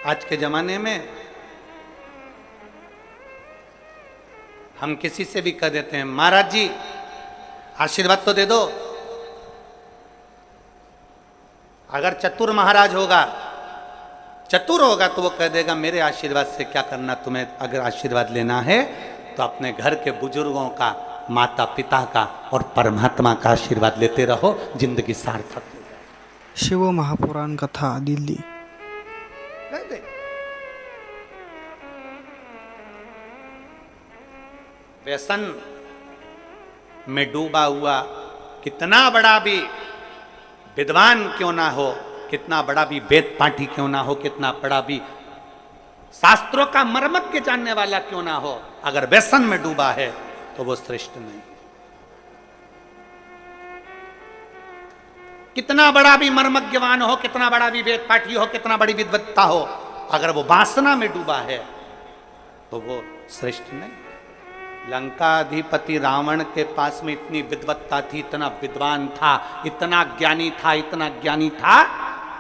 आज के जमाने में हम किसी से भी कह देते हैं महाराज जी आशीर्वाद तो दे दो। अगर चतुर महाराज होगा, चतुर होगा तो वो कह देगा मेरे आशीर्वाद से क्या करना, तुम्हें अगर आशीर्वाद लेना है तो अपने घर के बुजुर्गों का, माता पिता का और परमात्मा का आशीर्वाद लेते रहो, जिंदगी सार्थक हो जाए। शिव महापुराण कथा दिल्ली। व्यसन में डूबा हुआ कितना बड़ा भी विद्वान क्यों ना हो, कितना बड़ा भी वेद पाठी क्यों ना हो, कितना बड़ा भी शास्त्रों का मर्मज्ञ जानने वाला क्यों ना हो, अगर व्यसन में डूबा है तो वो श्रेष्ठ नहीं। कितना बड़ा भी मर्मज्ञवान हो, कितना बड़ा भी वेद पाठी हो, कितना बड़ी विद्वत्ता हो, अगर वो वासना में डूबा है तो वो श्रेष्ठ नहीं। लंकाधिपति रावण के पास में इतनी विद्वत्ता थी, इतना विद्वान था, इतना ज्ञानी था, इतना ज्ञानी था,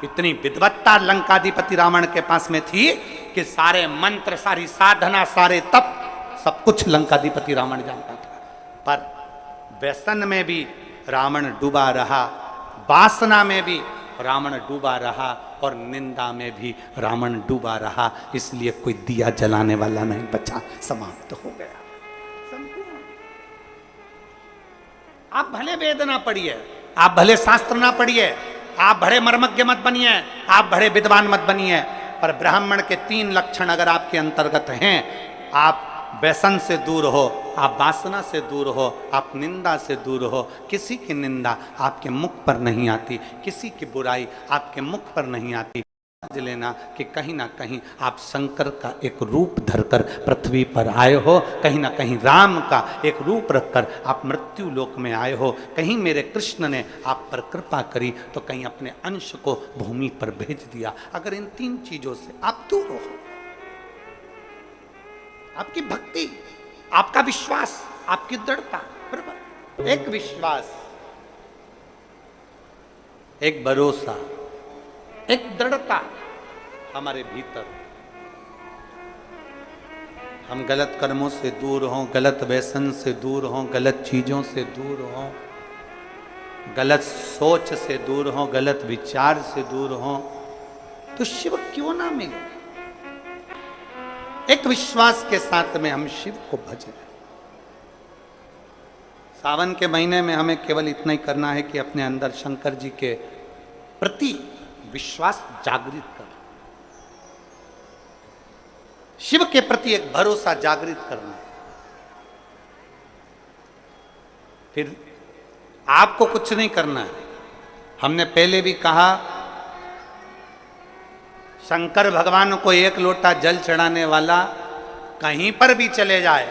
इतनी विद्वत्ता लंकाधिपति रावण के पास में थी कि सारे मंत्र, सारी साधना, सारे तप, सब कुछ लंकाधिपति रावण जानता था। पर व्यसन में भी रावण डूबा रहा, वासना में भी रावण डूबा रहा और निंदा में भी रावण डूबा रहा, इसलिए कोई दिया जलाने वाला नहीं बचा, समाप्त हो गया। आप भले वेद ना पढ़िए, आप भले शास्त्र ना पढ़िए, आप भले मर्मज्ञ मत बनिए, आप भले विद्वान मत बनिए, पर ब्राह्मण के 3 लक्षण अगर आपके अंतर्गत हैं, आप व्यसन से दूर हो, आप वासना से दूर हो, आप निंदा से दूर हो, किसी की निंदा आपके मुख पर नहीं आती, किसी की बुराई आपके मुख पर नहीं आती, समझ लेना कि कहीं ना कहीं आप शंकर का एक रूप धरकर पृथ्वी पर आए हो, कहीं ना कहीं राम का एक रूप रखकर आप मृत्यु लोक में आए हो, कहीं मेरे कृष्ण ने आप पर कृपा करी तो कहीं अपने अंश को भूमि पर भेज दिया। अगर इन 3 चीजों से आप दूर हो, आपकी भक्ति, आपका विश्वास, आपकी दृढ़ता, बराबर, एक विश्वास, एक भरोसा, एक दृढ़ता हमारे भीतर, हम गलत कर्मों से दूर हों, गलत व्यसन से दूर हों, गलत चीजों से दूर हों, गलत सोच से दूर हों, गलत विचार से दूर हों, तो शिव क्यों ना मिले। एक विश्वास के साथ में हम शिव को भजें। सावन के महीने में हमें केवल इतना ही करना है कि अपने अंदर शंकर जी के प्रति विश्वास जागृत कर, शिव के प्रति एक भरोसा जागृत करना। फिर आपको कुछ नहीं करना है। हमने पहले भी कहा, शंकर भगवान को 1 लोटा जल चढ़ाने वाला कहीं पर भी चले जाए,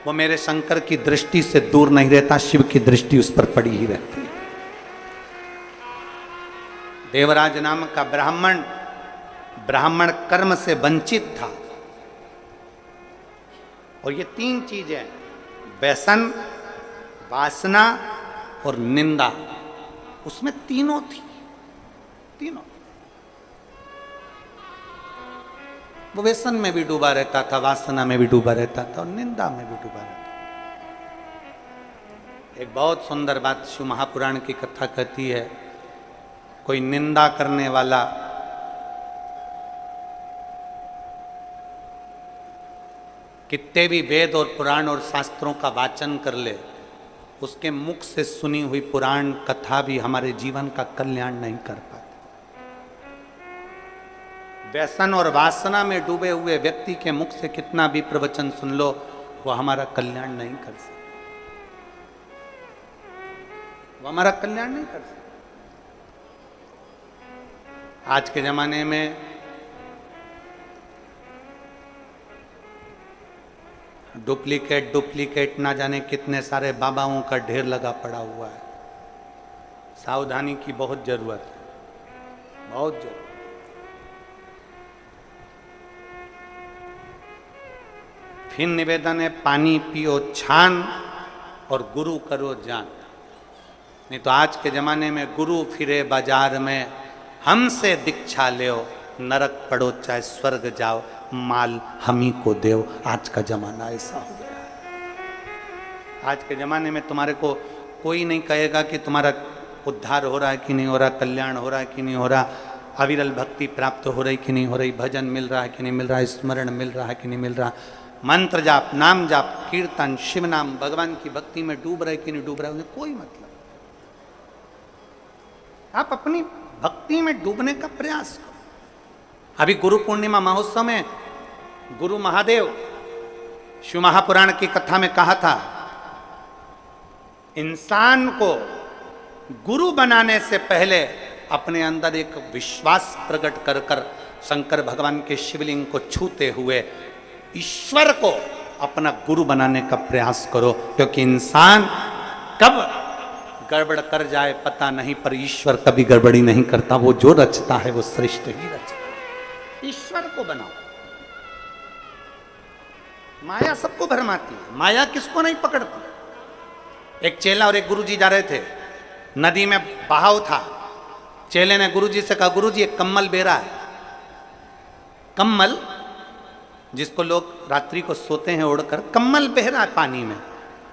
वो मेरे शंकर की दृष्टि से दूर नहीं रहता, शिव की दृष्टि उस पर पड़ी ही रहती है। देवराज नाम का ब्राह्मण कर्म से वंचित था, और ये 3 चीजें, व्यसन, वासना और निंदा, उसमें तीनों थी, तीनों। वो व्यसन में भी डूबा रहता था, वासना में भी डूबा रहता था और निंदा में भी डूबा रहता था। एक बहुत सुंदर बात शिव महापुराण की कथा कहती है, कोई निंदा करने वाला कितने भी वेद और पुराण और शास्त्रों का वाचन कर ले, उसके मुख से सुनी हुई पुराण कथा भी हमारे जीवन का कल्याण नहीं कर पाती। व्यसन और वासना में डूबे हुए व्यक्ति के मुख से कितना भी प्रवचन सुन लो, वो हमारा कल्याण नहीं कर सकता, वो हमारा कल्याण नहीं कर सकता। आज के जमाने में डुप्लीकेट ना जाने कितने सारे बाबाओं का ढेर लगा पड़ा हुआ है। सावधानी की बहुत जरूरत है, बहुत जरूरत। फिर निवेदन है, पानी पियो छान और गुरु करो जान। नहीं तो आज के जमाने में गुरु फिरे बाजार में, हमसे दीक्षा लो, नरक पड़ो चाहे स्वर्ग जाओ, माल हम ही को देव। आज का जमाना ऐसा हो गया है। आज के जमाने में तुम्हारे को कोई नहीं कहेगा कि तुम्हारा उद्धार हो रहा है कि नहीं हो रहा, कल्याण हो रहा है कि नहीं हो रहा, अविरल भक्ति प्राप्त हो रही कि नहीं हो रही, भजन मिल रहा है कि नहीं मिल रहा, स्मरण मिल रहा है कि नहीं मिल रहा, मंत्र जाप, नाम जाप, कीर्तन, शिव नाम, भगवान की भक्ति में डूब रहे कि नहीं डूब रहे, उन्हें कोई मतलब। आप अपनी भक्ति में डूबने का प्रयास करो। अभी गुरु पूर्णिमा महोत्सव में गुरु महादेव शिव महापुराण की कथा में कहा था, इंसान को गुरु बनाने से पहले अपने अंदर एक विश्वास प्रकट कर कर शंकर भगवान के शिवलिंग को छूते हुए ईश्वर को अपना गुरु बनाने का प्रयास करो, क्योंकि इंसान कब गड़बड़ कर जाए पता नहीं, पर ईश्वर कभी गड़बड़ी नहीं करता। वो जो रचता है वो श्रेष्ठ ही रचता है। ईश्वर को बनाओ। माया सबको भरमाती है, माया किसको नहीं पकड़ती। एक चेला और एक गुरुजी जा रहे थे, नदी में बहाव था। चेले ने गुरुजी से कहा, गुरुजी एक कम्मल बेरा है। कम्मल जिसको लोग रात्रि को सोते हैं ओढ़कर, कम्मल बह रहा है पानी में।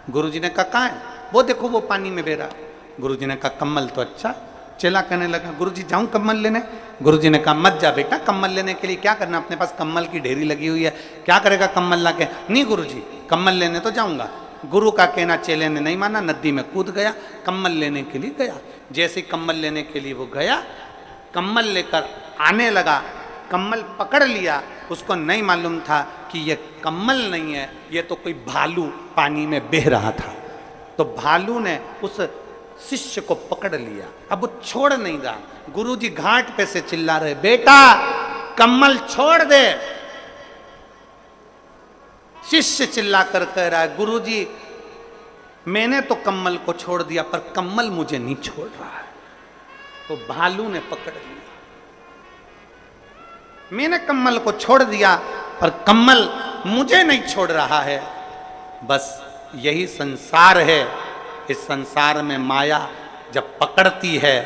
गुरुजी ने कहा कहाँ है? वो देखो वो पानी में बह रहा है। गुरुजी ने कहा कम्मल तो अच्छा। चेला कहने लगा, गुरुजी जाऊं कम्मल लेने? गुरुजी ने कहा मत जा बेटा, कम्मल लेने के लिए क्या करना, अपने पास कम्मल की ढेरी लगी हुई है, क्या करेगा कम्मल ला के? नहीं गुरुजी, कम्मल लेने तो जाऊंगा। गुरु का कहना चेले ने नहीं माना, नदी में कूद गया, कम्मल लेने के लिए गया। जैसे कम्मल लेने के लिए वो गया, कम्मल लेकर आने लगा, कम्मल पकड़ लिया। उसको नहीं मालूम था कि ये कम्मल नहीं है, ये तो कोई भालू पानी में बह रहा था। तो भालू ने उस शिष्य को पकड़ लिया, अब वो छोड़ नहीं रहा। गुरुजी घाट पे से चिल्ला रहे, बेटा कम्मल छोड़ दे। शिष्य चिल्लाकर कह रहा है, गुरुजी मैंने तो कम्मल को छोड़ दिया, पर कम्मल मुझे नहीं छोड़ रहा है। तो भालू ने पकड़ लिया, मैंने कम्मल को छोड़ दिया पर कम्मल मुझे नहीं छोड़ रहा है। बस यही संसार है। इस संसार में माया जब पकड़ती है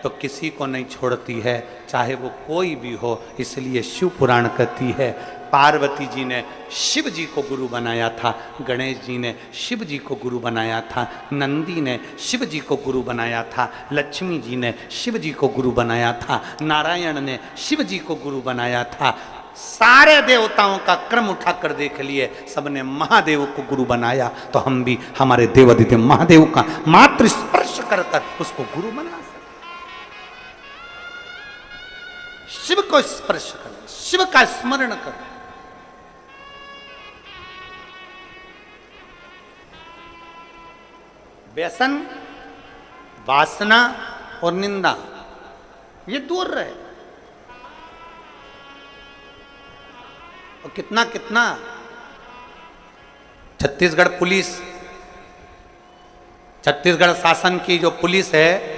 तो किसी को नहीं छोड़ती है, चाहे वो कोई भी हो। इसलिए शिव पुराण कहती है, पार्वती जी ने शिव जी को गुरु बनाया था, गणेश जी ने शिव जी को गुरु बनाया था, नंदी ने शिव जी को गुरु बनाया था, लक्ष्मी जी ने शिव जी को गुरु बनाया था, नारायण ने शिव जी को गुरु बनाया था। सारे देवताओं का क्रम उठाकर देख लिए, सबने महादेव को गुरु बनाया। तो हम भी हमारे देवादिदेव महादेव का मात्र स्पर्श कर उसको गुरु बना सकते। शिव को स्पर्श करें, शिव का स्मरण करें। व्यसन, वासना और निंदा ये दूर रहे। और कितना कितना छत्तीसगढ़ पुलिस, छत्तीसगढ़ शासन की जो पुलिस है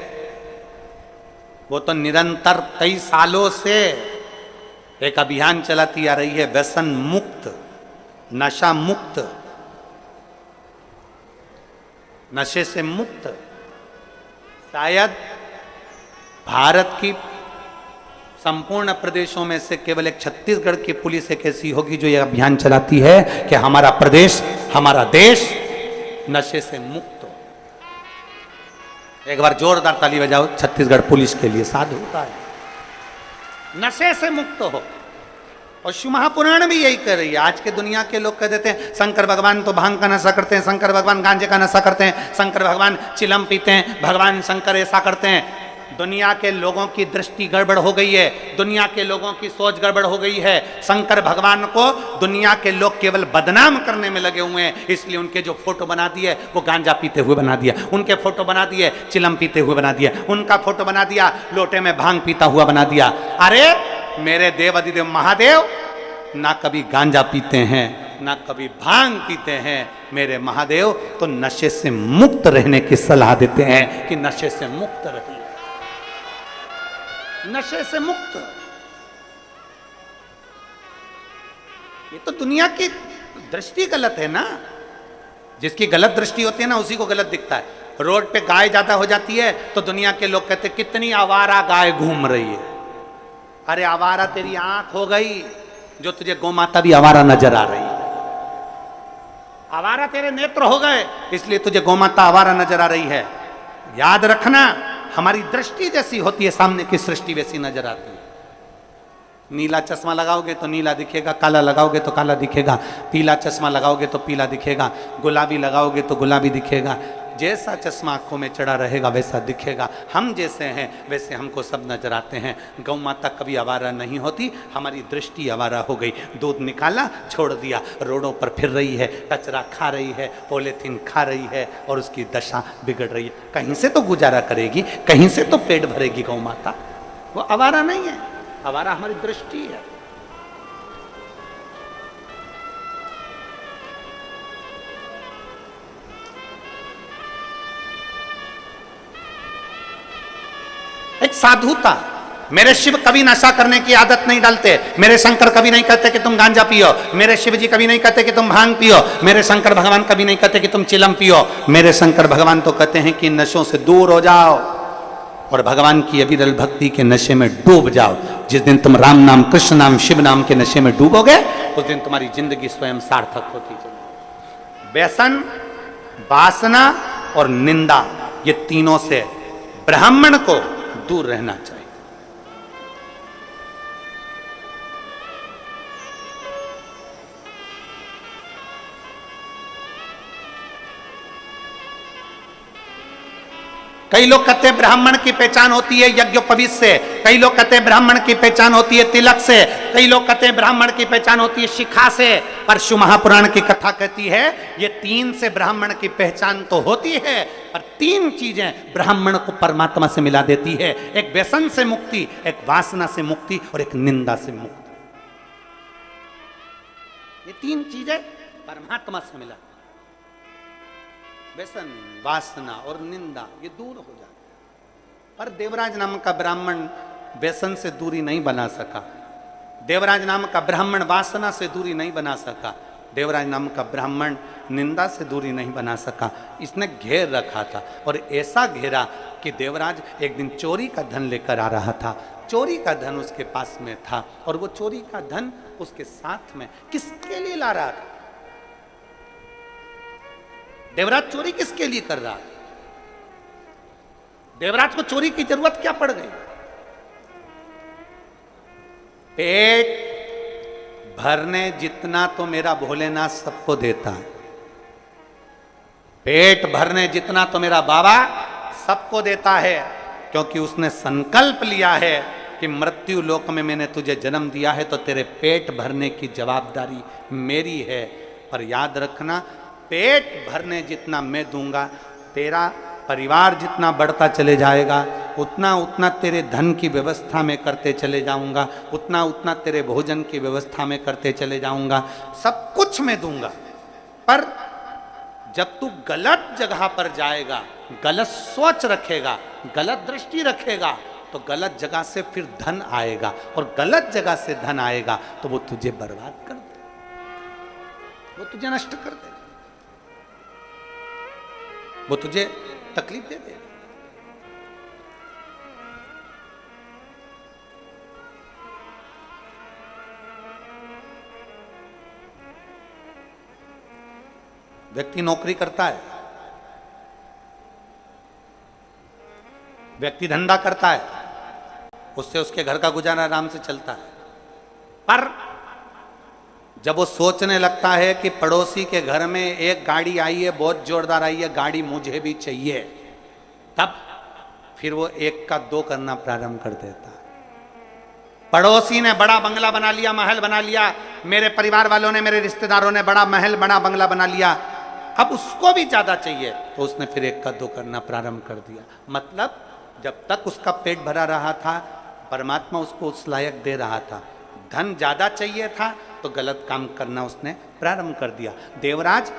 वो तो निरंतर कई सालों से एक अभियान चलाती आ रही है, व्यसन मुक्त, नशा मुक्त, नशे से मुक्त। शायद भारत की संपूर्ण प्रदेशों में से केवल एक छत्तीसगढ़ की पुलिस एक ऐसी होगी जो यह अभियान चलाती है कि हमारा प्रदेश, हमारा देश नशे से मुक्त हो। एक बार जोरदार ताली बजाओ छत्तीसगढ़ पुलिस के लिए, साधु होता है। नशे से मुक्त हो। और शिव महापुराण भी यही कर रही है। आज के दुनिया के लोग कह देते हैं शंकर भगवान तो भांग का नशा करते हैं, शंकर भगवान गांजे का नशा करते हैं, शंकर भगवान चिलम पीते हैं, भगवान शंकर ऐसा करते हैं। दुनिया के लोगों की दृष्टि गड़बड़ हो गई है, दुनिया के लोगों की सोच गड़बड़ हो गई है। शंकर भगवान को दुनिया के लोग केवल बदनाम करने में लगे हुए हैं, इसलिए उनके जो फोटो बना दिए वो गांजा पीते हुए बना दिया, उनके फोटो बना दिए चिलम पीते हुए बना दिया, उनका फोटो बना दिया लोटे में भांग पीता हुआ बना दिया। अरे मेरे देव अधिदेव महादेव ना कभी गांजा पीते हैं ना कभी भांग पीते हैं। मेरे महादेव तो नशे से मुक्त रहने की सलाह देते हैं कि नशे से मुक्त रहिए, नशे से मुक्त। ये तो दुनिया की दृष्टि गलत है ना। जिसकी गलत दृष्टि होती है ना उसी को गलत दिखता है। रोड पे गाय ज्यादा हो जाती है तो दुनिया के लोग कहते कितनी आवारा गाय घूम रही है। अरे आवारा तेरी आंख हो गई जो तुझे गौमाता भी आवारा नजर आ रही है। आवारा तेरे नेत्र हो गए इसलिए तुझे गौमाता आवारा नजर आ रही है। याद रखना, हमारी दृष्टि जैसी होती है सामने की सृष्टि वैसी नजर आती है। नीला चश्मा लगाओगे तो नीला दिखेगा, काला लगाओगे तो काला दिखेगा, पीला चश्मा लगाओगे तो पीला दिखेगा, गुलाबी लगाओगे तो गुलाबी दिखेगा। जैसा चश्मा आंखों में चढ़ा रहेगा वैसा दिखेगा। हम जैसे हैं वैसे हमको सब नजर आते हैं। गौ माता कभी आवारा नहीं होती, हमारी दृष्टि आवारा हो गई। दूध निकाला छोड़ दिया, रोडों पर फिर रही है, कचरा खा रही है, पॉलीथीन खा रही है और उसकी दशा बिगड़ रही है। कहीं से तो गुजारा करेगी, कहीं से तो पेट भरेगी गौ माता। वो आवारा नहीं है, आवारा हमारी दृष्टि है। एक साधु था, मेरे शिव कभी नशा करने की आदत नहीं डालते, मेरे शंकर कभी नहीं कहते कि तुम गांजा पियो, मेरे शिव जी कभी नहीं कहते कि तुम भांग पियो, मेरे शंकर भगवान कभी नहीं कहते कि तुम चिलम पियो। मेरे शंकर भगवान तो कहते हैं कि नशों से दूर हो जाओ और भगवान की अविरल भक्ति के नशे में डूब जाओ। जिस दिन तुम राम नाम, कृष्ण नाम, शिव नाम के नशे में डूबोगे उस दिन तुम्हारी जिंदगी स्वयं सार्थक होती चलेगी। व्यसन, वासना और निंदा, ये तीनों से ब्राह्मण को दूर रहना चाहिए। कई लोग कहते हैं ब्राह्मण की पहचान होती है यज्ञोपवीत से, कई लोग कहते हैं ब्राह्मण की पहचान होती है तिलक से, कई लोग कहते हैं ब्राह्मण की पहचान होती है शिखा से। परशु महापुराण की कथा कहती है ये तीन से ब्राह्मण की पहचान तो होती है, पर तीन चीजें ब्राह्मण को परमात्मा से मिला देती है। एक व्यसन से मुक्ति, एक वासना से मुक्ति और एक निंदा से मुक्ति। ये तीन चीजें परमात्मा से मिला। व्यसन, वासना और निंदा ये दूर हो जाता। पर देवराज नाम का ब्राह्मण व्यसन से दूरी नहीं बना सका, देवराज नाम का ब्राह्मण वासना से दूरी नहीं बना सका, देवराज नाम का ब्राह्मण निंदा से दूरी नहीं बना सका। इसने घेर रखा था और ऐसा घेरा कि देवराज एक दिन चोरी का धन लेकर आ रहा था। चोरी का धन उसके पास में था और वो चोरी का धन उसके साथ में किसके लिए ला रहा था? देवराज चोरी किसके लिए कर रहा? देवराज को चोरी की जरूरत क्या पड़ गई? पेट भरने जितना तो मेरा भोलेनाथ सबको देता है, पेट भरने जितना तो मेरा बाबा सबको देता है, क्योंकि उसने संकल्प लिया है कि मृत्यु लोक में मैंने तुझे जन्म दिया है तो तेरे पेट भरने की जवाबदारी मेरी है। पर याद रखना, पेट भरने जितना मैं दूंगा, तेरा परिवार जितना बढ़ता चले जाएगा, उतना उतना तेरे धन की व्यवस्था में करते चले जाऊंगा, उतना उतना तेरे भोजन की व्यवस्था में करते चले जाऊंगा, सब कुछ मैं दूंगा। पर जब तू गलत जगह पर जाएगा, गलत सोच रखेगा, गलत दृष्टि रखेगा, तो गलत जगह से फिर धन आएगा और गलत जगह से धन आएगा तो वो तुझे बर्बाद कर दे, वो तुझे नष्ट कर दे, वो तुझे तकलीफ दे दे। व्यक्ति नौकरी करता है, व्यक्ति धंधा करता है, उससे उसके घर का गुजारा आराम से चलता है। पर जब वो सोचने लगता है कि पड़ोसी के घर में एक गाड़ी आई है, बहुत जोरदार आई है, गाड़ी मुझे भी चाहिए, तब फिर वो एक का दो करना प्रारंभ कर देता है। पड़ोसी ने बड़ा बंगला बना लिया, महल बना लिया, मेरे परिवार वालों ने, मेरे रिश्तेदारों ने बड़ा महल, बड़ा बंगला बना लिया, अब उसको भी ज्यादा चाहिए, तो उसने फिर एक का दो करना प्रारंभ कर दिया। मतलब जब तक उसका पेट भरा रहा था, परमात्मा उसको उस लायक दे रहा था। धन ज्यादा चाहिए था तो गलत काम करना उसने प्रारंभ कर दिया। देवराज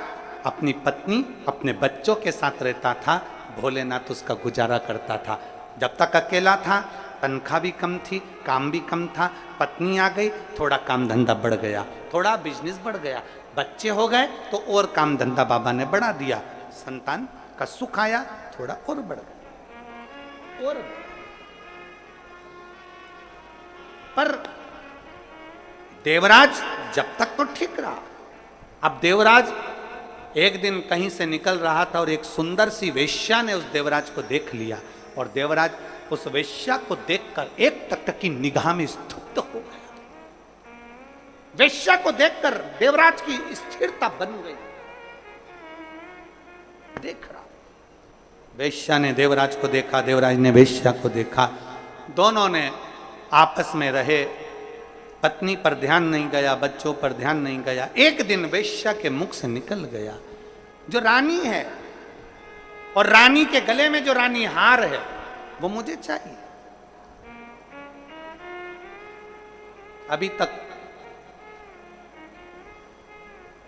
अपनी पत्नी, अपने बच्चों के साथ रहता था, भोलेनाथ उसका गुजारा करता था। जब तक अकेला था, तनख्वाह भी कम थी, काम भी कम था, पत्नी आ गई, थोड़ा काम धंधा बढ़ गया, थोड़ा बिजनेस बढ़ गया, बच्चे हो गए तो और काम धंधा बाबा ने बढ़ा दिया, संतान का सुख आया, थोड़ा और बढ़ गया। और पर देवराज जब तक तो ठीक रहा। अब देवराज एक दिन कहीं से निकल रहा था और एक सुंदर सी वेश्या ने उस देवराज को देख लिया और देवराज उस वेश्या को देखकर एक टक की निगाह में स्तब्ध हो गया। वेश्या को देखकर देवराज की स्थिरता बन गई। देख रहा, वेश्या ने देवराज को देखा, देवराज ने वेश्या को देखा। दोनों ने आपस में रहे, पत्नी पर ध्यान नहीं गया, बच्चों पर ध्यान नहीं गया। एक दिन वेश्या के मुख से निकल गया, जो रानी है और रानी के गले में जो रानी हार है वो मुझे चाहिए। अभी तक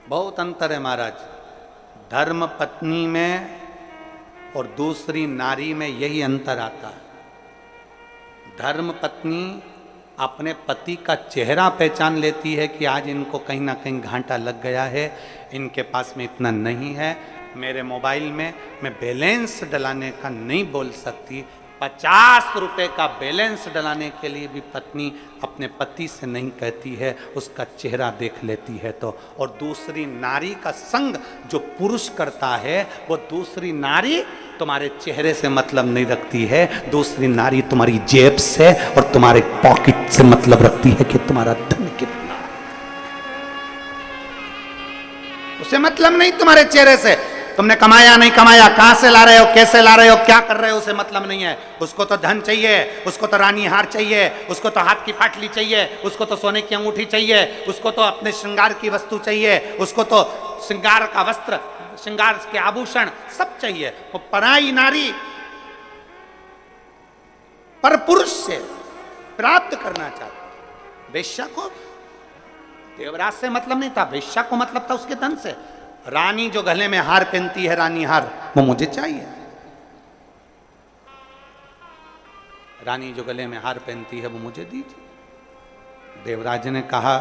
बहुत अंतर है महाराज, धर्म पत्नी में और दूसरी नारी में यही अंतर आता है। धर्म पत्नी अपने पति का चेहरा पहचान लेती है कि आज इनको कहीं ना कहीं घाटा लग गया है, इनके पास में इतना नहीं है, मेरे मोबाइल में मैं बैलेंस डलाने का नहीं बोल सकती। 50 रुपए का बैलेंस डलाने के लिए भी पत्नी अपने पति से नहीं कहती है, उसका चेहरा देख लेती है तो। और दूसरी नारी का संग जो पुरुष करता है वो दूसरी नारी तुम्हारे चेहरे से मतलब नहीं रखती है, दूसरी नारी तुम्हारी जेब से और तुम्हारे पॉकेट से मतलब रखती है कि तुम्हारा धन कितना है। उसे मतलब नहीं तुम्हारे चेहरे से, तुमने कमाया नहीं कमाया, कहां से ला रहे हो, कैसे ला रहे हो, क्या कर रहे हो, उसे मतलब नहीं है। उसको तो धन चाहिए, उसको तो रानी हार चाहिए, उसको तो हाथ की पाटली चाहिए, उसको तो सोने की अंगूठी चाहिए, उसको तो अपने श्रृंगार की वस्तु चाहिए, उसको तो श्रृंगार का वस्त्र, श्रृंगार के आभूषण सब चाहिए। वो पराई नारी पर पुरुष से प्राप्त करना चाहती। वेश्या को देवराज से मतलब नहीं था, वेश्या को मतलब था उसके धन से। रानी जो गले में हार पहनती है, रानी हार, वो मुझे चाहिए। रानी जो गले में हार पहनती है वो मुझे दीजिए। देवराज ने कहा,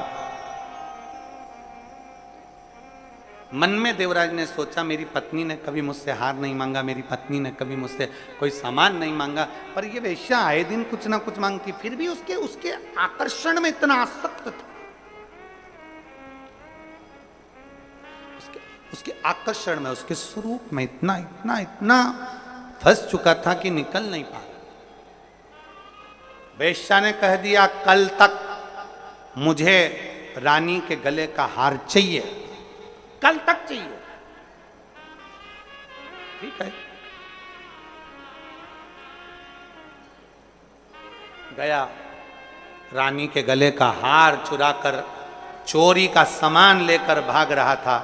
मन में देवराज ने सोचा मेरी पत्नी ने कभी मुझसे हार नहीं मांगा, मेरी पत्नी ने कभी मुझसे कोई सामान नहीं मांगा, पर ये वेश्या आए दिन कुछ ना कुछ मांगती, फिर भी उसके आकर्षण में इतना आसक्त था, उसके आकर्षण में, उसके स्वरूप में इतना इतना इतना फंस चुका था कि निकल नहीं पा रहा। वेश्या ने कह दिया, कल तक मुझे रानी के गले का हार चाहिए, कल तक चाहिए। ठीक है, गया, रानी के गले का हार चुराकर चोरी का सामान लेकर भाग रहा था।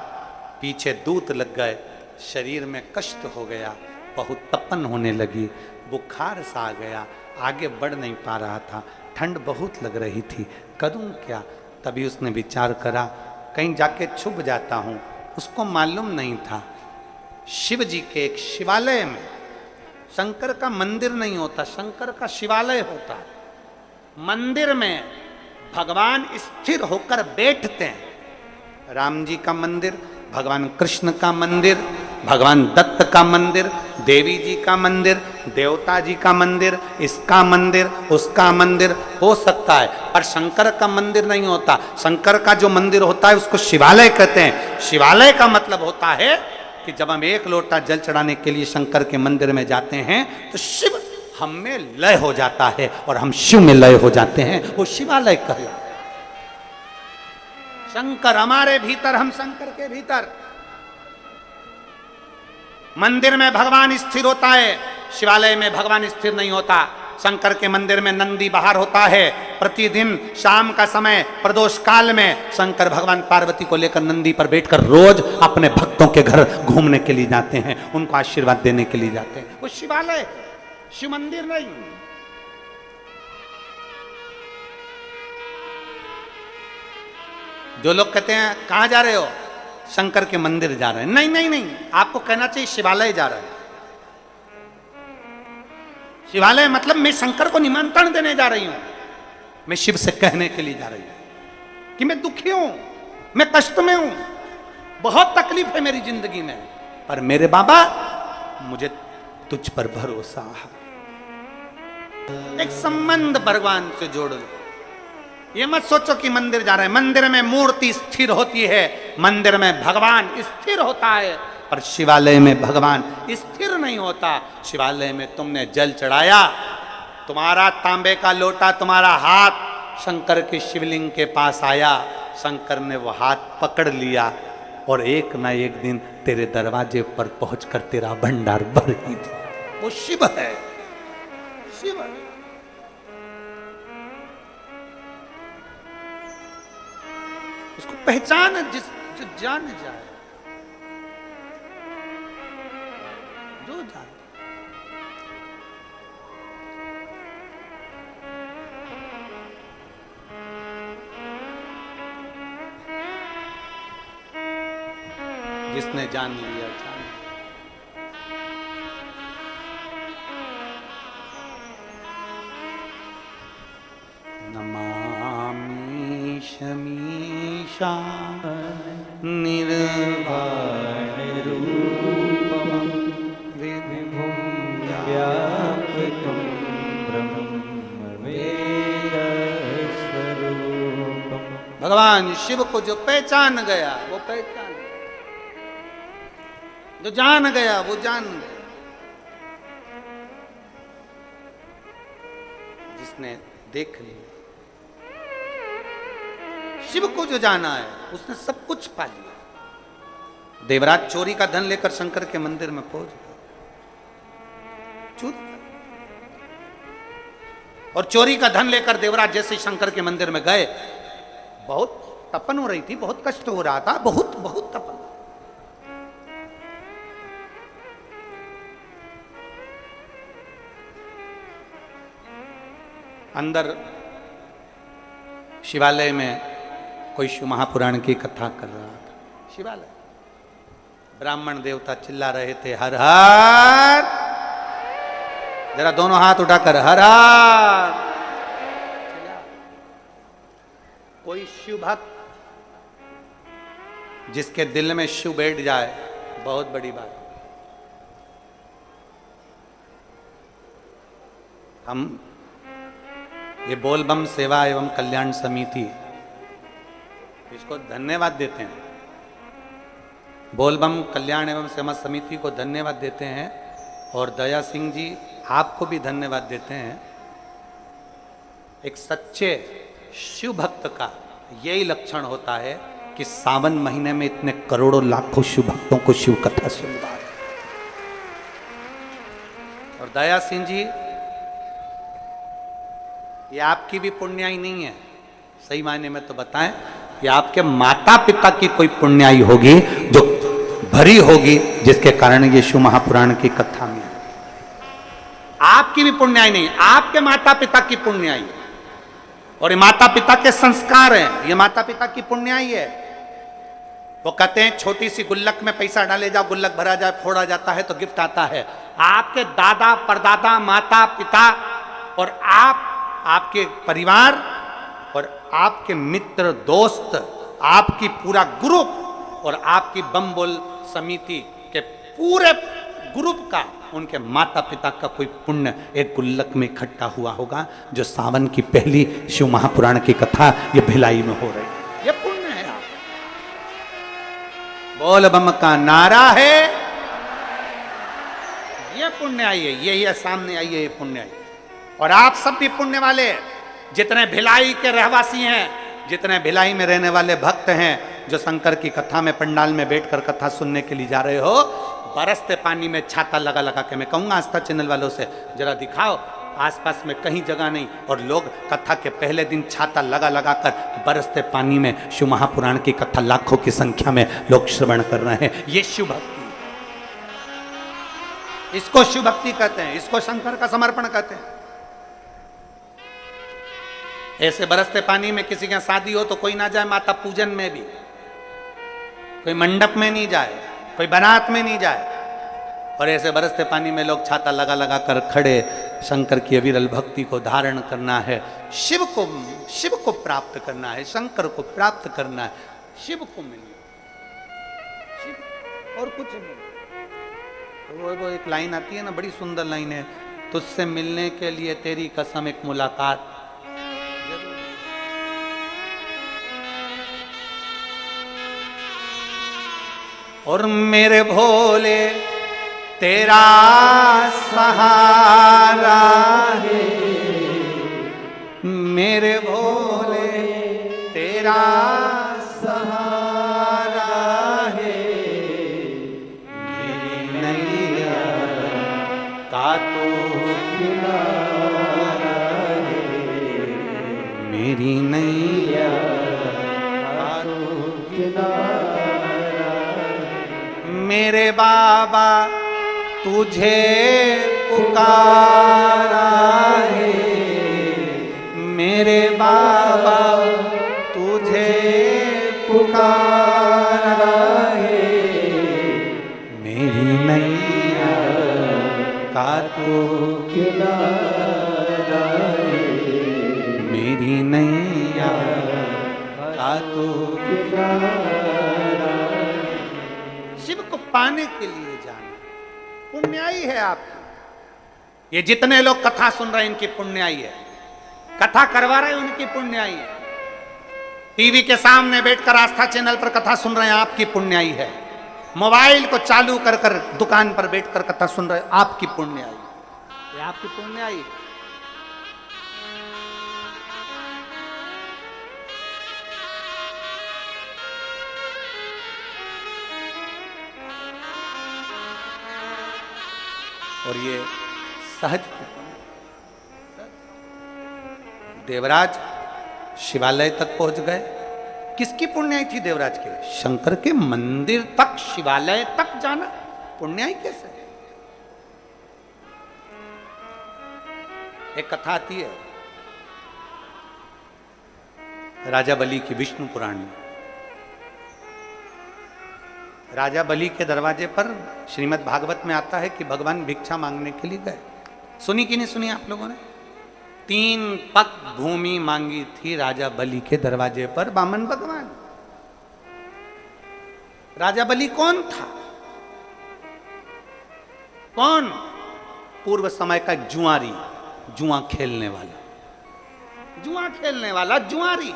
पीछे दूत लग गए, शरीर में कष्ट हो गया, बहुत तपन होने लगी, बुखार सा आ गया, आगे बढ़ नहीं पा रहा था, ठंड बहुत लग रही थी, करूं क्या। तभी उसने विचार करा कहीं जाके छुप जाता हूं। उसको मालूम नहीं था शिव जी के एक शिवालय में, शंकर का मंदिर नहीं होता, शंकर का शिवालय होता। मंदिर में भगवान स्थिर होकर बैठते हैं। राम जी का मंदिर, भगवान कृष्ण का मंदिर, भगवान दत्त का मंदिर, देवी जी का मंदिर, देवता जी का मंदिर, इसका मंदिर, उसका मंदिर हो सकता है, पर शंकर का मंदिर नहीं होता। शंकर का जो मंदिर होता है उसको शिवालय कहते हैं। शिवालय का मतलब होता है कि जब हम एक लोटा जल चढ़ाने के लिए शंकर के मंदिर में जाते हैं तो शिव हम में लय हो जाता है और हम शिव में लय हो जाते हैं, वो शिवालय कहलाता है। शंकर हमारे भीतर, हम शंकर के भीतर। मंदिर में भगवान स्थिर होता है, शिवालय में भगवान स्थिर नहीं होता। शंकर के मंदिर में नंदी बाहर होता है। प्रतिदिन शाम का समय प्रदोष काल में शंकर भगवान पार्वती को लेकर नंदी पर बैठकर रोज अपने भक्तों के घर घूमने के लिए जाते हैं, उनको आशीर्वाद देने के लिए जाते हैं। वो शिवालय, शिव मंदिर नहीं। जो लोग कहते हैं कहां जा रहे हो, शंकर के मंदिर जा रहे हैं, नहीं नहीं नहीं, आपको कहना चाहिए शिवालय जा रहे हैं। शिवालय मतलब मैं शंकर को निमंत्रण देने जा रही हूं, मैं शिव से कहने के लिए जा रही हूं कि मैं दुखी हूं, मैं कष्ट में हूं, बहुत तकलीफ है मेरी जिंदगी में, पर मेरे बाबा मुझे तुझ पर भरोसा है। एक संबंध भगवान से जोड़ लो। ये मत सोचो कि मंदिर जा रहे हैं। मंदिर में मूर्ति स्थिर होती है, मंदिर में भगवान स्थिर होता है, पर शिवालय में भगवान स्थिर नहीं होता। शिवालय में तुमने जल चढ़ाया, तुम्हारा तांबे का लोटा, तुम्हारा हाथ शंकर के शिवलिंग के पास आया, शंकर ने वो हाथ पकड़ लिया और एक ना एक दिन तेरे दरवाजे पर पहुंचकर तेरा भंडार भर ही दिया। वो शिव है, शिव है। उसको पहचान जो जान जाए, जो जाए। जिसने जान लिया जान। नमामि शमीशा निर्वाण रूपम विभुं व्यापकं ब्रह्मवेदस्वरूपम। भगवान शिव को जो पहचान गया वो पहचान, जो जान गया वो जान गया। जिसने देख लिया, शिव को जो जाना है उसने सब कुछ पा लिया। देवराज चोरी का धन लेकर शंकर के मंदिर में पहुंच गया, चोरी, और चोरी का धन लेकर देवराज जैसे शंकर के मंदिर में गए, बहुत तपन हो रही थी, बहुत कष्ट हो रहा था, बहुत बहुत तपन। अंदर शिवालय में कोई शिव महापुराण की कथा कर रहा था। शिवालय, ब्राह्मण देवता चिल्ला रहे थे, हर हर, जरा दोनों हाथ उठाकर हर हर। कोई शिव भक्त जिसके दिल में शिव बैठ जाए, बहुत बड़ी बात। हम ये बोलबम सेवा एवं कल्याण समिति, इसको धन्यवाद देते हैं। बोलबम कल्याण एवं सेवा समिति को धन्यवाद देते हैं, और दया सिंह जी आपको भी धन्यवाद देते हैं। एक सच्चे शिव भक्त का यही लक्षण होता है कि सावन महीने में इतने करोड़ों लाखों शिव भक्तों को शिव कथा सुनवा। और दया सिंह जी, ये आपकी भी पुण्याई नहीं है, सही मायने में तो बताएं, ये आपके माता पिता की कोई पुण्याई होगी जो भरी होगी, जिसके कारण ये शिव महापुराण की कथा में। आपकी भी पुण्याई नहीं, आपके माता पिता की पुण्याई है, और ये माता पिता के संस्कार हैं, ये माता पिता की पुण्याई है। वो कहते हैं छोटी सी गुल्लक में पैसा डाले जाओ, गुल्लक भरा जाए, फोड़ा जाता है तो गिफ्ट आता है। आपके दादा परदादा, माता पिता, और आपके परिवार, और आपके मित्र दोस्त, आपकी पूरा ग्रुप, और आपकी बम बोल समिति के पूरे ग्रुप का, उनके माता पिता का कोई पुण्य एक गुल्लक में इकट्ठा हुआ होगा, जो सावन की पहली शिव महापुराण की कथा ये भिलाई में हो रही है। ये पुण्य है। आप बोल बम का नारा है, ये पुण्य आई है, ये सामने आई है, ये पुण्य आई। और आप सब भी पुण्य वाले, जितने भिलाई के रहवासी हैं, जितने भिलाई में रहने वाले भक्त हैं, जो शंकर की कथा में पंडाल में बैठकर कथा सुनने के लिए जा रहे हो, बरसते पानी में छाता लगा लगा के, मैं कहूंगा आस्था चैनल वालों से जरा दिखाओ, आसपास में कहीं जगह नहीं, और लोग कथा के पहले दिन छाता लगा लगा कर बरसते पानी में शिव महापुराण की कथा लाखों की संख्या में लोग श्रवण कर रहे हैं। ये शिव भक्ति, इसको शिव भक्ति कहते हैं, इसको शंकर का समर्पण कहते हैं। ऐसे बरसते पानी में किसी के शादी हो तो कोई ना जाए माता पूजन में भी, कोई मंडप में नहीं जाए, कोई बारात में नहीं जाए, और ऐसे बरसते पानी में लोग छाता लगा लगा कर खड़े। शंकर की अविरल भक्ति को धारण करना है, शिव को प्राप्त करना है, शंकर को प्राप्त करना है, शिव को मिले, शिव और कुछ नहीं। वो एक लाइन आती है ना, बड़ी सुंदर लाइन है, तुझसे मिलने के लिए तेरी कसम एक मुलाकात और मेरे भोले तेरा सहारा है, मेरे भोले तेरा सहारा है, मेरी नैया का तो किनारा है, मेरी नैया का तो किनारा, मेरे बाबा तुझे पुकारा है, मेरे बाबा तुझे पुकारा है, मेरी नैया का तो किनारा है, मेरी नैया का तो किनारा। शिव को पाने के लिए जाना पुण्याई है आपकी। ये जितने लोग कथा सुन रहे हैं इनकी पुण्याई है, कथा करवा रहे हैं उनकी पुण्याई है, टीवी के सामने बैठकर आस्था चैनल पर कथा सुन रहे हैं आपकी पुण्याई है, मोबाइल को चालू कर कर दुकान पर बैठकर कथा सुन रहे हैं आपकी पुण्याई, ये आपकी पुण्याई है। और ये सहज देवराज शिवालय तक पहुंच गए। किसकी पुण्याई थी देवराज के? शंकर के मंदिर तक, शिवालय तक जाना पुण्याई कैसे? एक कथा आती है राजा बलि की विष्णु पुराण में। राजा बलि के दरवाजे पर श्रीमद् भागवत में आता है कि भगवान भिक्षा मांगने के लिए गए। सुनी कि नहीं सुनी आप लोगों ने? 3 पग भूमि मांगी थी राजा बलि के दरवाजे पर बामन भगवान। राजा बलि कौन था? कौन? पूर्व समय का जुआरी, जुआ खेलने वाला, जुआ खेलने वाला जुआरी।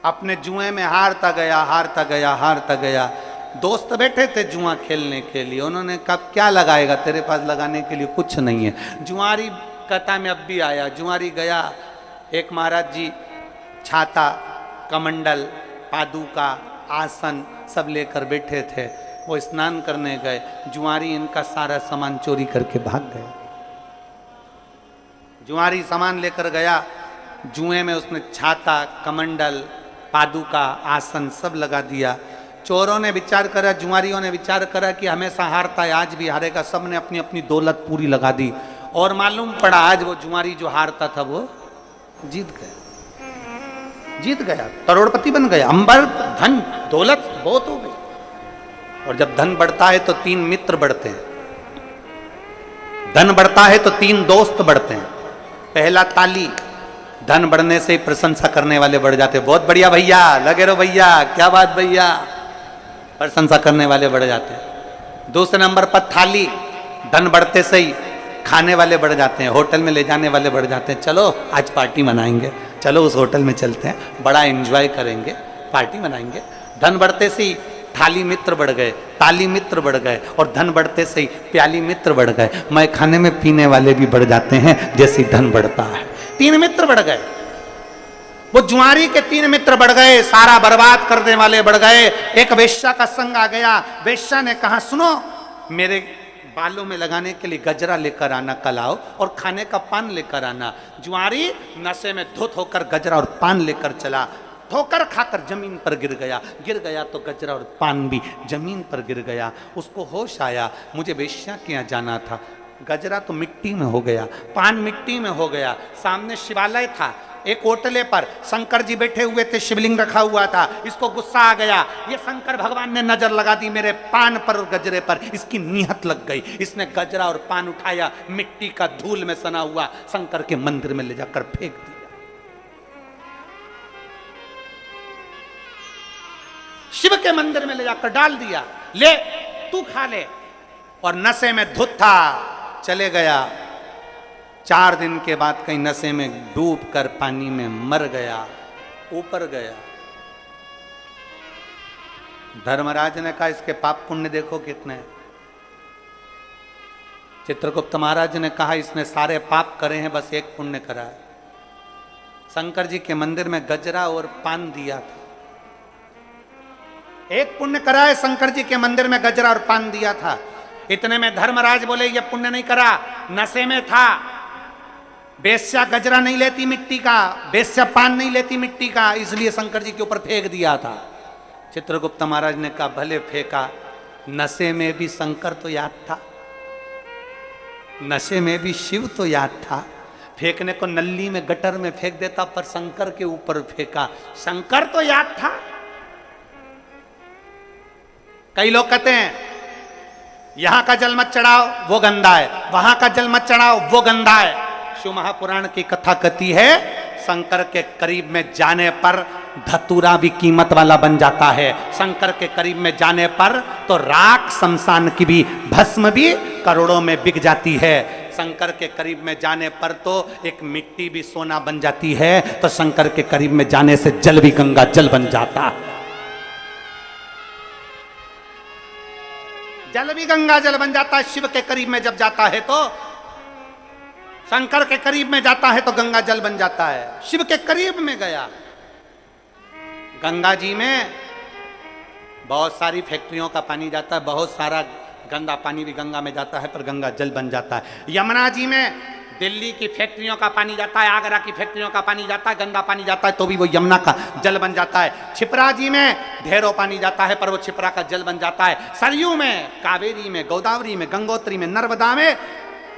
अपने जुए में हारता गया, हारता गया, हारता गया। दोस्त बैठे थे जुआ खेलने के लिए, उन्होंने कहा क्या लगाएगा, तेरे पास लगाने के लिए कुछ नहीं है। जुआरी कथा में अब भी आया। जुआरी गया, एक महाराज जी छाता, कमंडल, पादुका, आसन सब लेकर बैठे थे। वो स्नान करने गए, जुआरी इनका सारा सामान चोरी करके भाग गए। जुआरी सामान लेकर गया, जुए में उसने छाता, कमंडल, पादुका, आसन सब लगा दिया। चोरों ने विचार करा, जुआरियों ने विचार करा कि हमेशा हारता है, आज भी हारेगा। सबने अपनी अपनी दौलत पूरी लगा दी और मालूम पड़ा आज वो जुआरी जो हारता था वो जीत गया, जीत गया, करोड़पति बन गया। अंबर धन दौलत बहुत हो गई। और जब धन बढ़ता है तो 3 मित्र बढ़ते हैं, धन बढ़ता है तो 3 दोस्त बढ़ते हैं। पहला ताली, धन बढ़ने से ही प्रशंसा करने वाले बढ़ जाते। बहुत बढ़िया भैया, लगे रहो भैया, क्या बात भैया, प्रशंसा करने वाले बढ़ जाते हैं। दूसरे नंबर पर थाली, धन बढ़ते से ही खाने वाले बढ़ जाते हैं, होटल में ले जाने वाले बढ़ जाते हैं। चलो आज पार्टी मनाएंगे, चलो उस होटल में चलते हैं, बड़ा एंजॉय करेंगे, पार्टी मनाएंगे। धन बढ़ते से ही थाली मित्र बढ़ गए, ताली मित्र बढ़ गए, और धन बढ़ते से ही प्याली मित्र बढ़ गए। मैं खाने में पीने वाले भी बढ़ जाते हैं जैसे धन बढ़ता है। 3 मित्र बढ़ गए। वो जुआरी के 3 मित्र बढ़ गए, सारा बर्बाद करने वाले बढ़ गए। एक वेश्या का संग आ गया। वेश्या ने कहा सुनो, मेरे बालों में लगाने के लिए गजरा लेकर आना कल आओ, और खाने का पान लेकर आना। जुआरी नशे में धुत होकर गजरा और पान लेकर चला। ठोकर खाकर जमीन पर गिर गया तो गजरा और पान भी जमीन पर गिर गया। उसको होश आया, मुझे वेश्या के यहाँ जाना था। गजरा तो मिट्टी में हो गया, पान मिट्टी में हो गया। सामने शिवालय था, एक ओटले पर शंकर जी बैठे हुए थे, शिवलिंग रखा हुआ था। इसको गुस्सा आ गया, ये शंकर भगवान ने नजर लगा दी मेरे पान पर और गजरे पर, इसकी नियत लग गई। इसने गजरा और पान उठाया, मिट्टी का धूल में सना हुआ शंकर के मंदिर में ले जाकर फेंक दिया। शिव के मंदिर में ले जाकर डाल दिया, ले तू खा ले। और नशे में धुत था, चले गया। 4 दिन के बाद कहीं नशे में डूब कर पानी में मर गया, ऊपर गया। धर्मराज ने कहा इसके पाप पुण्य देखो कितने हैं। चित्रगुप्त महाराज ने कहा इसने सारे पाप करे हैं, बस एक पुण्य करा है। शंकर जी के मंदिर में गजरा और पान दिया था। एक पुण्य करा है, शंकर जी के मंदिर में गजरा और पान दिया था। इतने में धर्मराज बोले ये पुण्य नहीं करा, नशे में था। बेस्या गजरा नहीं लेती मिट्टी का, बेस्या पान नहीं लेती मिट्टी का, इसलिए शंकर जी के ऊपर फेंक दिया था। चित्रगुप्त महाराज ने कहा भले फेंका, नशे में भी शंकर तो याद था, नशे में भी शिव तो याद था। फेंकने को नल्ली में गटर में फेंक देता, पर शंकर के ऊपर फेंका, शंकर तो याद था। कई लोग कहते हैं यहां का जल मत चढ़ाओ वो गंदा है, वहां का जल मत चढ़ाओ वो गंदा है। शिव महापुराण की कथा कहती है शंकर के करीब में जाने पर धतूरा भी कीमत वाला बन जाता है। शंकर के करीब में जाने पर तो राख शमशान की भी, भस्म भी करोड़ों में बिक जाती है। शंकर के करीब में जाने पर तो एक मिट्टी भी सोना बन जाती है, तो शंकर के करीब में जाने से जल भी गंगा जल बन जाता है। जल भी गंगा जल बन जाता है। शिव के करीब में जब जाता है तो, शंकर के करीब में जाता है तो गंगा जल बन जाता है। शिव के करीब में गया। गंगा जी में बहुत सारी फैक्ट्रियों का पानी जाता है, बहुत सारा गंदा पानी भी गंगा में जाता है, पर गंगा जल बन जाता है। यमुना जी में दिल्ली की फैक्ट्रियों का पानी जाता है, आगरा की फैक्ट्रियों का पानी जाता है, गंदा पानी जाता है, तो भी वो यमुना का जल बन जाता है। छिपरा जी में ढेरों पानी जाता है, पर वो छिपरा का जल बन जाता है। सरयू में, कावेरी में, गोदावरी में, गंगोत्री में, नर्मदा में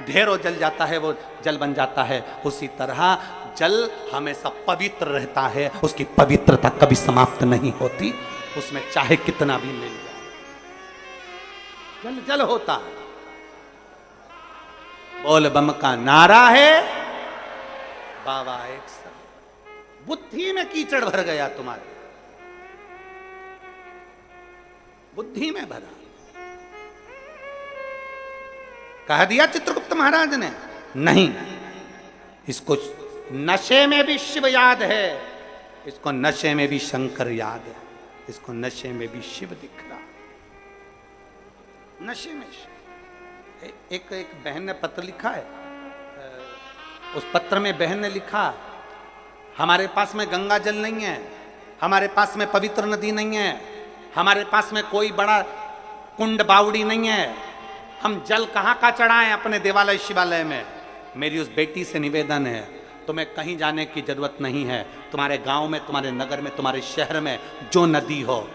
ढेरों जल जाता है, वो जल बन जाता है। उसी तरह जल हमेशा पवित्र रहता है, उसकी पवित्रता कभी समाप्त नहीं होती, उसमें चाहे कितना भी मिल जाए, जल जल होता है। बोल बम का नारा है, बाबा एक सब। बुद्धि में कीचड़ भर गया तुम्हारे, बुद्धि में भरा। कह दिया चित्रगुप्त महाराज ने, नहीं, इसको नशे में भी शिव याद है, इसको नशे में भी शंकर याद है, इसको नशे में भी शिव दिख रहा, नशे में शिव। एक बहन ने पत्र लिखा है, उस पत्र में बहन ने लिखा हमारे पास में गंगा जल नहीं है, हमारे पास में पवित्र नदी नहीं है, हमारे पास में कोई बड़ा कुंड बावड़ी नहीं है, हम जल कहाँ का चढ़ाएं अपने देवालय शिवालय में। मेरी उस बेटी से निवेदन है, तुम्हें कहीं जाने की जरूरत नहीं है, तुम्हारे गांव में, तुम्हारे नगर में, तुम्हारे शहर में जो नदी हो,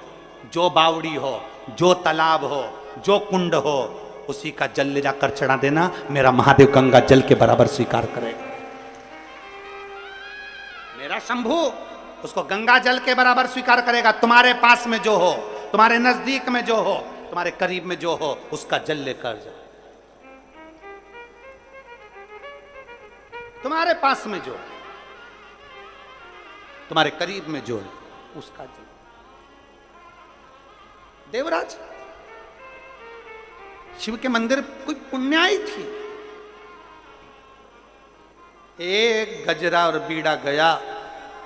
जो बावड़ी हो, जो तालाब हो, जो कुंड हो, उसी का जल ले जाकर चढ़ा देना, मेरा महादेव गंगा जल के बराबर स्वीकार करेगा। मेरा शंभू उसको गंगा जल के बराबर स्वीकार करेगा। तुम्हारे पास में जो हो, तुम्हारे नजदीक में जो हो, तुम्हारे करीब में जो हो, उसका जल लेकर जाओ। तुम्हारे पास में जो, तुम्हारे करीब में जो है, उसका जल। देवराज शिव के मंदिर कोई पुण्याई थी, एक गजरा और बीड़ा गया,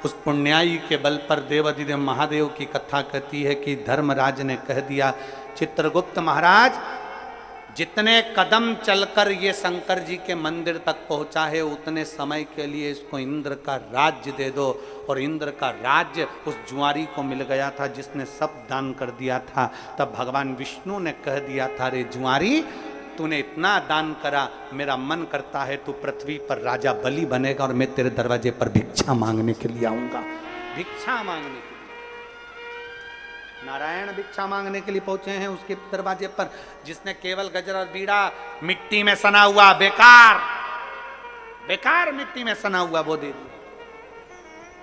उस पुण्याई के बल पर देवाधिदेव महादेव की कथा कहती है कि धर्मराज ने कह दिया, चित्रगुप्त महाराज जितने कदम चलकर ये शंकर जी के मंदिर तक पहुंचा है, उतने समय के लिए इसको इंद्र का राज्य दे दो। और इंद्र का राज्य उस जुआरी को मिल गया था जिसने सब दान कर दिया था। तब भगवान विष्णु ने कह दिया था, रे जुआरी तूने इतना दान करा, मेरा मन करता है तू पृथ्वी पर राजा बलि बनेगा और मैं तेरे दरवाजे पर भिक्षा मांगने के लिए आऊंगा। भिक्षा मांगने के लिए नारायण भिक्षा मांगने के लिए पहुंचे हैं उसके दरवाजे पर। जिसने केवल गजरा और बीड़ा मिट्टी में सना हुआ, बेकार बेकार मिट्टी में सना हुआ, वो दे दिया।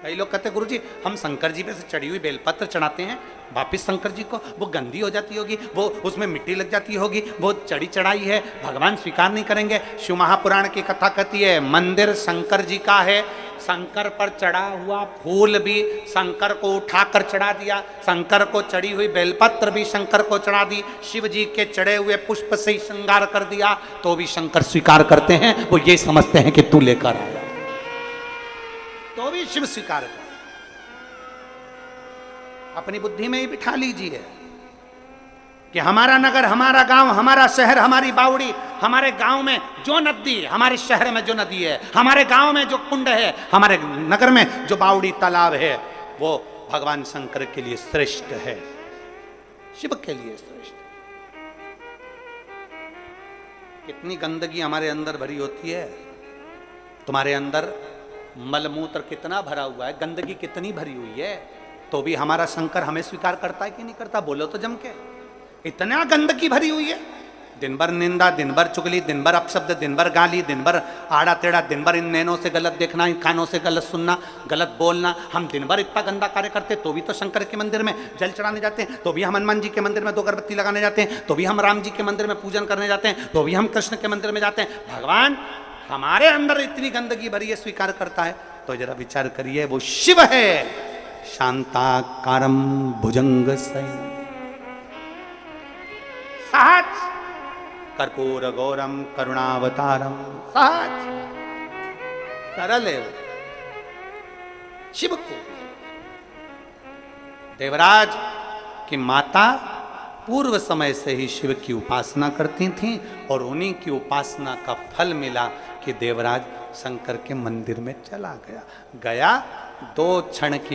कई लोग कहते गुरुजी हम शंकर जी पे से चढ़ी हुई बेलपत्र चढ़ाते हैं, वापिस शंकर जी को वो गंदी हो जाती होगी, वो उसमें मिट्टी लग जाती होगी, वो चढ़ी चढ़ाई है, भगवान स्वीकार नहीं करेंगे। शिव महापुराण की कथा कहती है मंदिर शंकर जी का है, शंकर पर चढ़ा हुआ फूल भी शंकर को उठाकर चढ़ा दिया, शंकर को चढ़ी हुई बेलपत्र भी शंकर को चढ़ा दी, शिव जी के चढ़े हुए पुष्प से ही श्रृंगार कर दिया, तो भी शंकर स्वीकार करते हैं। वो ये समझते हैं कि तू लेकर आया, तो भी शिव स्वीकार कर। अपनी बुद्धि में ही बिठा लीजिए, कि हमारा नगर, हमारा गांव, हमारा शहर, हमारी बावड़ी, हमारे गांव में जो नदी, हमारे शहर में जो नदी है, हमारे गांव में जो कुंड है, हमारे नगर में जो बावड़ी तालाब है, वो भगवान शंकर के लिए श्रेष्ठ है, शिव के लिए श्रेष्ठ। कितनी गंदगी हमारे अंदर भरी होती है, तुम्हारे अंदर मलमूत्र कितना भरा हुआ है, गंदगी कितनी भरी हुई है, तो भी हमारा शंकर हमें स्वीकार करता है कि नहीं करता? बोलो तो जम के। इतना गंदगी भरी हुई है, दिन भर निंदा, दिन भर चुगली, दिन भर अपशब्द, दिन भर गाली, दिन भर आड़ा टेढ़ा, दिन भर इन नैनों से गलत देखना, इन कानों से गलत सुनना, गलत बोलना। हम दिन भर इतना गंदा कार्य करते तो भी तो शंकर के मंदिर में जल चढ़ाने जाते हैं, तो भी हम हनुमान जी के मंदिर में 2 अगरबत्ती लगाने जाते हैं, तो भी हम राम जी के मंदिर में पूजन करने जाते हैं, तो भी हम कृष्ण के मंदिर में जाते हैं। भगवान हमारे अंदर इतनी गंदगी भरी है, स्वीकार करता है? तो जरा विचार करिए, वो शिव है, शांताकारम भुजंग सही, सहज, कर्पूर गौरम करुणावतारम, सहज सरल है शिव को। देवराज की माता पूर्व समय से ही शिव की उपासना करती थीं और उन्हीं की उपासना का फल मिला कि देवराज शंकर के मंदिर में चला गया 2 क्षण की